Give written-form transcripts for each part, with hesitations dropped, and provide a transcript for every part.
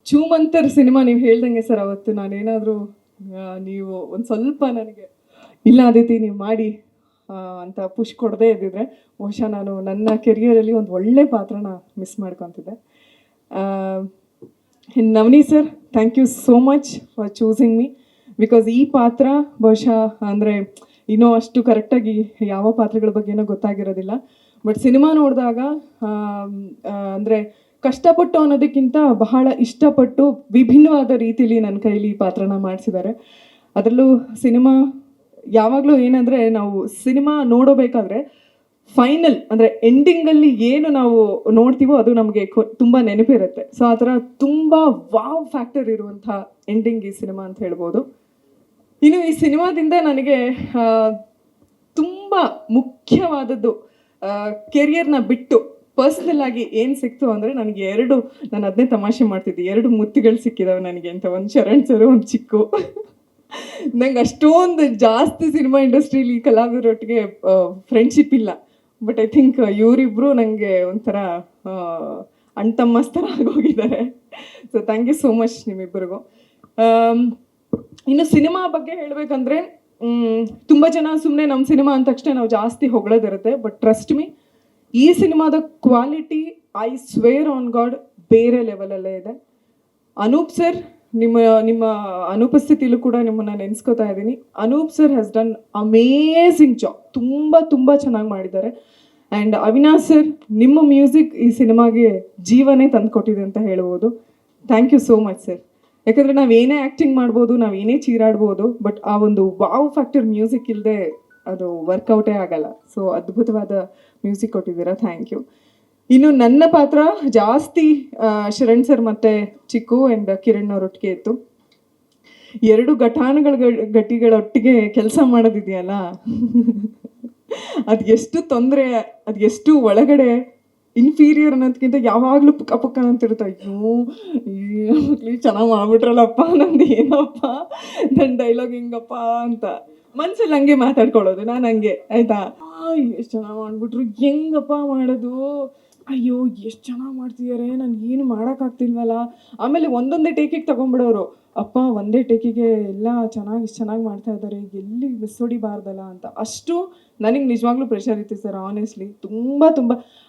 ಚೂಮಂತರ್ cinema ನೀವು ಹೇಳ್ದಂಗೆ sir, ಅವತ್ತು ನಾನೇನಾದರೂ ನೀವು ಒಂದು ಸ್ವಲ್ಪ ನನಗೆ ಇಲ್ಲ ಆದಿತಿ ನೀವು ಮಾಡಿ ಅಂತ ಪುಷ್ ಕೊಡದೇ ಇದ್ದಿದ್ರೆ ಬಹುಶಃ ನಾನು ನನ್ನ ಕೆರಿಯರಲ್ಲಿ ಒಂದು ಒಳ್ಳೆ ಪಾತ್ರನ ಮಿಸ್ ಮಾಡ್ಕೊತಿದ್ದೆ. Navani sir, thank you so much for choosing me, because ಈ ಪಾತ್ರ ಬಹುಶಃ ಅಂದರೆ ಇನ್ನೂ ಅಷ್ಟು ಕರೆಕ್ಟಾಗಿ ಯಾವ ಪಾತ್ರಗಳ ಬಗ್ಗೆನೂ ಗೊತ್ತಾಗಿರೋದಿಲ್ಲ. ಬಟ್ ಸಿನಿಮಾ ನೋಡಿದಾಗ ಅಂದರೆ ಕಷ್ಟಪಟ್ಟು ಅನ್ನೋದಕ್ಕಿಂತ ಬಹಳ ಇಷ್ಟಪಟ್ಟು ವಿಭಿನ್ನವಾದ ರೀತಿಯಲ್ಲಿ ನನ್ನ ಕೈಲಿ ಈ ಪಾತ್ರನ ಮಾಡಿಸಿದ್ದಾರೆ. ಅದರಲ್ಲೂ ಸಿನಿಮಾ ಯಾವಾಗಲೂ ಏನಂದರೆ, ನಾವು ಸಿನಿಮಾ ನೋಡೋಬೇಕಾದ್ರೆ ಫೈನಲ್ ಅಂದರೆ ಎಂಡಿಂಗಲ್ಲಿ ಏನು ನಾವು ನೋಡ್ತೀವೋ ಅದು ನಮಗೆ ತುಂಬ ನೆನಪಿರುತ್ತೆ. ಸೊ ಆ ಥರ ತುಂಬ ವಾವ್ ಫ್ಯಾಕ್ಟರ್ ಇರುವಂಥ ಎಂಡಿಂಗ್ ಈ ಸಿನಿಮಾ ಅಂತ ಹೇಳ್ಬೋದು. ಇನ್ನು ಈ ಸಿನಿಮಾದಿಂದ ನನಗೆ ತುಂಬ ಮುಖ್ಯವಾದದ್ದು ಕೆರಿಯರ್ನ ಬಿಟ್ಟು ಪರ್ಸ್ನಲ್ ಆಗಿ ಏನು ಸಿಕ್ತು ಅಂದರೆ, ನನಗೆ ನಾನು ಅದನ್ನೇ ತಮಾಷೆ ಮಾಡ್ತಿದ್ದೆ, 2 ಮುತ್ತುಗಳು ಸಿಕ್ಕಿದಾವೆ ನನಗೆ ಅಂತ. ಒಂದು ಶರಣ್ ಸರು, ಒಂದು ಚಿಕ್ಕು. ನಂಗೆ ಅಷ್ಟೊಂದು ಜಾಸ್ತಿ ಸಿನಿಮಾ ಇಂಡಸ್ಟ್ರೀಲಿ ಕಲಾವಿದರೊಟ್ಟಿಗೆ ಫ್ರೆಂಡ್ಶಿಪ್ ಇಲ್ಲ. ಬಟ್ ಐ ಥಿಂಕ್ ಇವರಿಬ್ಬರು ನನಗೆ ಒಂಥರ ಅಣ್ತಮ್ಮಸ್ತರ ಆಗೋಗಿದ್ದಾರೆ. So thank you so much ನಿಮ್ಮಿಬ್ಬರಿಗೂ. ಇನ್ನು ಸಿನಿಮಾ ಬಗ್ಗೆ ಹೇಳಬೇಕಂದ್ರೆ, ತುಂಬ ಜನ ಸುಮ್ಮನೆ ನಮ್ಮ ಸಿನಿಮಾ ಅಂದ ತಕ್ಷಣ ನಾವು ಜಾಸ್ತಿ ಹೊಗಳೋದಿರುತ್ತೆ. ಬಟ್ ಟ್ರಸ್ಟ್ ಮೀ, ಈ ಸಿನಿಮಾದ quality I square on god ಬೇರೆ ಲೆವೆಲಲ್ಲೇ ಇದೆ. ಅನೂಪ್ ಸರ್, ನಿಮ್ಮ ಅನುಪಸ್ಥಿತಿಲೂ ಕೂಡ ನಿಮ್ಮನ್ನು ನೆನೆಸ್ಕೋತಾ ಇದ್ದೀನಿ. Anoop sir has done amazing job, ತುಂಬ ಚೆನ್ನಾಗಿ ಮಾಡಿದ್ದಾರೆ. ಆ್ಯಂಡ್ ಅವಿನಾಶ್ ಸರ್, ನಿಮ್ಮ ಮ್ಯೂಸಿಕ್ ಈ ಸಿನಿಮಾಗೆ ಜೀವನೇ ತಂದುಕೊಟ್ಟಿದೆ ಅಂತ ಹೇಳ್ಬೋದು. Thank you so much sir. ಯಾಕಂದರೆ ನಾವೇನೇ ಆ್ಯಕ್ಟಿಂಗ್ ಮಾಡ್ಬೋದು, ನಾವೇನೇ ಚೀರಾಡ್ಬೋದು, ಬಟ್ ಆ ಒಂದು ವಾವ್ ಫ್ಯಾಕ್ಟರ್ ಮ್ಯೂಸಿಕ್ ಇಲ್ಲದೆ ಅದು ವರ್ಕೌಟೇ ಆಗಲ್ಲ. ಸೊ ಅದ್ಭುತವಾದ ಮ್ಯೂಸಿಕ್ ಕೊಟ್ಟಿದ್ದೀರಾ, ಥ್ಯಾಂಕ್ ಯು. ಇನ್ನು ನನ್ನ ಪಾತ್ರ ಜಾಸ್ತಿ ಶರಣ್ ಸರ್ ಮತ್ತು ಚಿಕ್ಕು ಆ್ಯಂಡ್ ಕಿರಣ್ ಅವರೊಟ್ಟಿಗೆ ಇತ್ತು. 2 ಗಟ್ಟಿಗಳೊಟ್ಟಿಗೆ ಕೆಲಸ ಮಾಡೋದಿದೆಯಲ್ಲ, ಅದು ಎಷ್ಟು ತೊಂದರೆ, ಅದು ಎಷ್ಟು ಒಳಗಡೆ ಇನ್ಫೀರಿಯರ್ ಅನ್ನೋದಕ್ಕಿಂತ ಯಾವಾಗಲೂ ಪುಕ್ಕ ಅಂತಿರುತ್ತೆ. ಅಯ್ಯೋ ಚೆನ್ನಾಗಿ ಮಾಡ್ಬಿಟ್ರಲ್ಲಪ್ಪ, ನಂದು ಏನಪ್ಪ, ನನ್ನ ಡೈಲಾಗ್ ಹಿಂಗಪ್ಪ ಅಂತ ಮನ್ಸಲ್ಲಿ ಹಂಗೆ ಮಾತಾಡ್ಕೊಳ್ಳೋದು. ನಾನು ಹಂಗೆ ಆಯಿತಾ, ಎಷ್ಟು ಚೆನ್ನಾಗಿ ಮಾಡಿಬಿಟ್ರು, ಹೆಂಗಪ್ಪ ಮಾಡೋದು, ಅಯ್ಯೋ ಎಷ್ಟು ಚೆನ್ನಾಗಿ ಮಾಡ್ತಿದ್ದಾರೆ, ನನಗೆ ಏನು ಮಾಡೋಕ್ಕಾಗ್ತಿಲ್ವಲ್ಲ. ಆಮೇಲೆ ಒಂದೊಂದೇ ಟೇಕಿಗೆ ತೊಗೊಂಡ್ಬಿಡೋರು, ಅಪ್ಪ ಒಂದೇ ಟೇಕಿಗೆ ಎಲ್ಲ ಇಷ್ಟು ಚೆನ್ನಾಗಿ ಮಾಡ್ತಾ ಇದ್ದಾರೆ, ಎಲ್ಲಿ ಮಿಸ್ ಹೊಡಿಬಾರ್ದಲ್ಲ ಅಂತ. ಅಷ್ಟು ನನಗೆ ನಿಜವಾಗ್ಲೂ ಪ್ರೆಷರ್ ಇತ್ತು ಸರ್, ಆನೆಸ್ಟ್ಲಿ. ತುಂಬ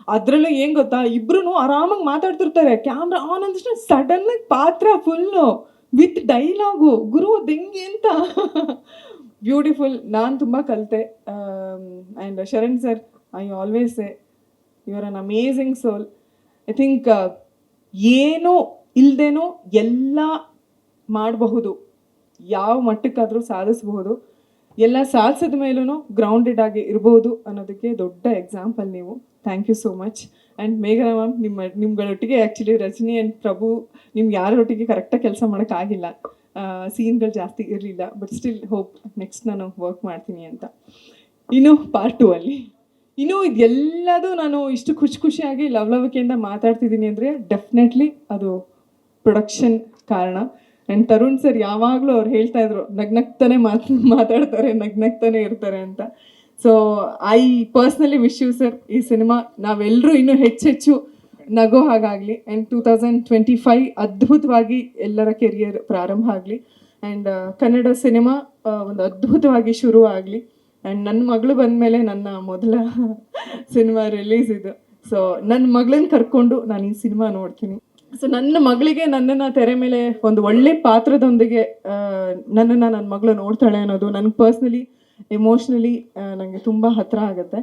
ಅದರಲ್ಲೂ ಏನು ಗೊತ್ತಾ, ಇಬ್ಬರೂ ಆರಾಮಾಗಿ ಮಾತಾಡ್ತಿರ್ತಾರೆ, ಕ್ಯಾಮ್ರಾ ಆನ್ ಅಂದಷ್ಟು ಸಡನ್ನಾಗಿ ಪಾತ್ರ ಫುಲ್ಲು ವಿತ್ ಡೈಲಾಗು, ಗುರು ಹೆಂಗೆ ಅಂತ. ಬ್ಯೂಟಿಫುಲ್. ನಾನು ತುಂಬ ಕಲಿತೆ. And Sharan sir, I always say you are an amazing soul. I think ಏನೋ ಇಲ್ಲದೇನೋ ಎಲ್ಲ ಮಾಡಬಹುದು, ಯಾವ ಮಟ್ಟಕ್ಕಾದರೂ ಸಾಧಿಸಬಹುದು, ಎಲ್ಲ ಸಾಧಿಸಿದ ಮೇಲೂ ಗ್ರೌಂಡೆಡ್ ಆಗಿ ಇರ್ಬೋದು ಅನ್ನೋದಕ್ಕೆ ದೊಡ್ಡ ಎಕ್ಸಾಂಪಲ್ ನೀವು. Thank you so much. And ಮೇಘನಾ ಮ್ಯಾಮ್, ನಿಮ್ಗಳೊಟ್ಟಿಗೆ ಆ್ಯಕ್ಚುಲಿ ರಜನಿ ಆ್ಯಂಡ್ ಪ್ರಭು ನಿಮ್ಗೆ ಯಾರೊಟ್ಟಿಗೆ ಕರೆಕ್ಟಾಗಿ ಕೆಲಸ ಮಾಡೋಕ್ಕಾಗಿಲ್ಲ, ಸೀನ್ಗಳು ಜಾಸ್ತಿ ಇರಲಿಲ್ಲ. ಬಟ್ ಸ್ಟಿಲ್ ಹೋಪ್ ನೆಕ್ಸ್ಟ್ ನಾನು ವರ್ಕ್ ಮಾಡ್ತೀನಿ ಅಂತ. ಇನ್ನು ಪಾರ್ಟ್ 2 ಅಲ್ಲಿ ಇನ್ನೂ ಇದೆಲ್ಲದೂ ನಾನು ಇಷ್ಟು ಖುಷಿಯಾಗಿ ಲವಲವಿಕೆಯಿಂದ ಮಾತಾಡ್ತಿದ್ದೀನಿ ಅಂದರೆ ಡೆಫಿನೆಟ್ಲಿ ಅದು ಪ್ರೊಡಕ್ಷನ್ ಕಾರಣ. ಆ್ಯಂಡ್ ತರುಣ್ ಸರ್ ಯಾವಾಗಲೂ ಅವ್ರು ಹೇಳ್ತಾ ಇದ್ರು, ನಗ್ನಗ್ತಾನೆ ಮಾತಾಡ್ತಾರೆ, ನಗ್ನಗ್ತಾನೆ ಇರ್ತಾರೆ ಅಂತ. So I personally wish you sir, ಈ ಸಿನಿಮಾ ನಾವೆಲ್ಲರೂ ಇನ್ನೂ ಹೆಚ್ಚು ನಗೋ ಹಾಗಾಗಲಿ. ಆ್ಯಂಡ್ 2025 ಅದ್ಭುತವಾಗಿ ಎಲ್ಲರ ಕೆರಿಯರ್ ಪ್ರಾರಂಭ ಆಗಲಿ. ಆ್ಯಂಡ್ ಕನ್ನಡ ಸಿನಿಮಾ ಒಂದು ಅದ್ಭುತವಾಗಿ ಶುರು ಆಗಲಿ. ಆ್ಯಂಡ್ ನನ್ನ ಮಗಳು ಬಂದಮೇಲೆ ನನ್ನ ಮೊದಲ ಸಿನಿಮಾ ರಿಲೀಸ್ ಇದು. ಸೊ ನನ್ನ ಮಗಳನ್ನ ಕರ್ಕೊಂಡು ನಾನು ಈ ಸಿನಿಮಾ ನೋಡ್ತೀನಿ. ಸೊ ನನ್ನ ಮಗಳಿಗೆ ನನ್ನನ್ನು ತೆರೆ ಮೇಲೆ ಒಂದು ಒಳ್ಳೆ ಪಾತ್ರದೊಂದಿಗೆ ನನ್ನ ಮಗಳು ನೋಡ್ತಾಳೆ ಅನ್ನೋದು ನನಗೆ ಪರ್ಸ್ನಲಿ ಎಮೋಷ್ನಲಿ ನನಗೆ ತುಂಬ ಹತ್ತಿರ ಆಗುತ್ತೆ.